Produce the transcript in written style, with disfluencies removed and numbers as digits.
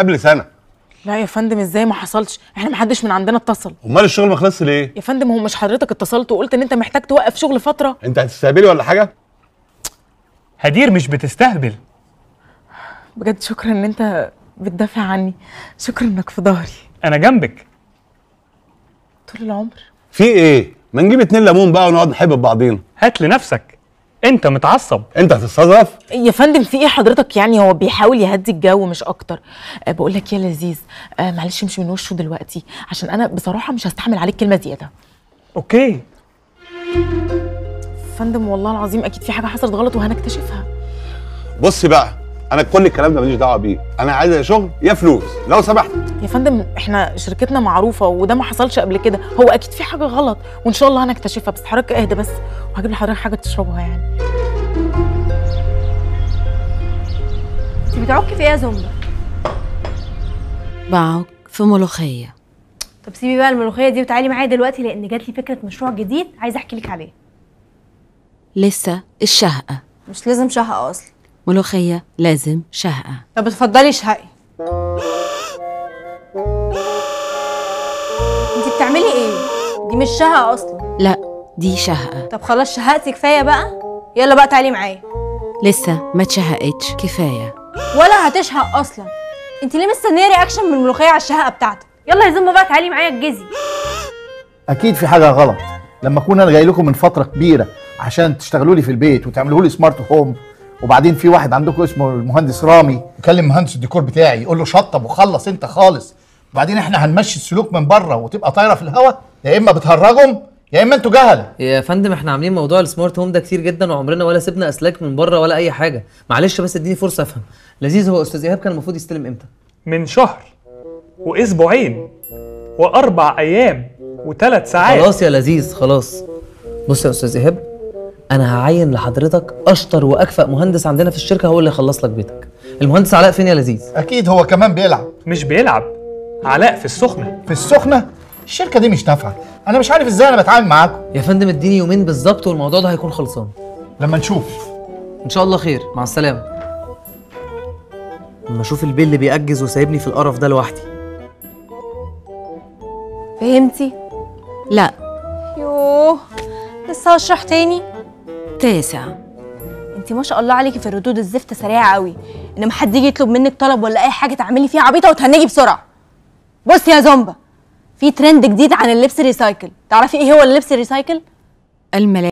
قبل سنه. لا يا فندم ازاي ما حصلش؟ احنا محدش من عندنا اتصل. امال الشغل ما خلصش ليه؟ يا فندم هو مش حضرتك اتصلت وقلت ان انت محتاج توقف شغل فتره؟ انت هتستهبلي ولا حاجه؟ هدير مش بتستهبل. بجد شكرا ان انت بتدافع عني، شكرا انك في ظهري. انا جنبك طول العمر. في ايه؟ ما نجيب 2 ليمون بقى ونقعد نحب ببعضينا. هات لنفسك، انت متعصب. انت هتتصرف؟ يا فندم في ايه حضرتك؟ يعني هو بيحاول يهدي الجو مش اكتر. بقول لك يا لذيذ، معلش امشي من وشه دلوقتي عشان انا بصراحه مش هستحمل عليك كلمه زياده. اوكي فندم والله العظيم اكيد في حاجه حصلت غلط وهنكتشفها. بصي بقى، انا كل الكلام ده ماليش دعوه بيه، انا عايز يا شغل يا فلوس لو سمحت. يا فندم احنا شركتنا معروفه وده ما حصلش قبل كده، هو اكيد في حاجه غلط وان شاء الله هنكتشفها، بس حضرتك اهدى بس وهجيب لحضرتك حاجه تشربها يعني. انت بتعكي في ايه يا زنبه؟ بعك في ملوخية. طب سيبي بقى الملوخيه دي وتعالي معايا دلوقتي لان جات لي فكره مشروع جديد عايزه احكي لك عليه. لسه الشهقة. مش لازم شهقه اصلا. ملوخية لازم شهقة. طب اتفضلي اشهقي. انت بتعملي ايه؟ دي مش شهقه اصلا. لا دي شهقة. طب خلاص شهقتي كفايه بقى، يلا بقى تعالي معايا. لسه ما اتشهقتش كفاية. ولا هتشهق اصلا. انت ليه مستنيه رياكشن من الملوخيه على الشهقه بتاعتك؟ يلا يا زنبه بقى تعالي معايا الجزي. اكيد في حاجه غلط لما اكون انا جاي لكم من فتره كبيره عشان تشتغلوا لي في البيت وتعملوا لي سمارت هوم، وبعدين في واحد عندكم اسمه المهندس رامي يكلم مهندس الديكور بتاعي يقول له شطب وخلص انت خالص، وبعدين احنا هنمشي السلوك من بره وتبقى طايره في الهواء. يا اما بتهرجهم يا اما انتوا جهله. يا فندم احنا عاملين موضوع السمارت هوم ده كتير جدا وعمرنا ولا سيبنا اسلاك من بره ولا اي حاجه. معلش بس اديني فرصه افهم. لذيذ، هو استاذ ايهاب كان المفروض يستلم امتى؟ من شهر واسبوعين و4 ايام و3 ساعات. خلاص يا لذيذ خلاص. بص يا استاذ ايهاب، انا هعين لحضرتك اشطر واكفأ مهندس عندنا في الشركه هو اللي يخلص لك بيتك. المهندس علاء فين يا لذيذ؟ اكيد هو كمان بيلعب. مش بيلعب، علاء في السخنه. في السخنه؟ الشركه دي مش نافعه، انا مش عارف ازاي انا بتعامل معاكم. يا فندم اديني يومين بالظبط والموضوع ده هيكون خلصان. لما نشوف. ان شاء الله خير، مع السلامه. لما اشوف البيل اللي بيأجز وسايبني في القرف ده لوحدي. فهمتي؟ لا. يوه لسه هشرح تاني. 9. انت ما شاء الله عليكي في الردود الزفت سريعه قوي، ان ما حد يجي يطلب منك طلب ولا اي حاجه تعملي فيها عبيطه وتهنجي بسرعه. بصي يا زنبه، في ترند جديد عن اللبس الريسايكل. تعرفي ايه هو اللبس الريسايكل؟ الملاك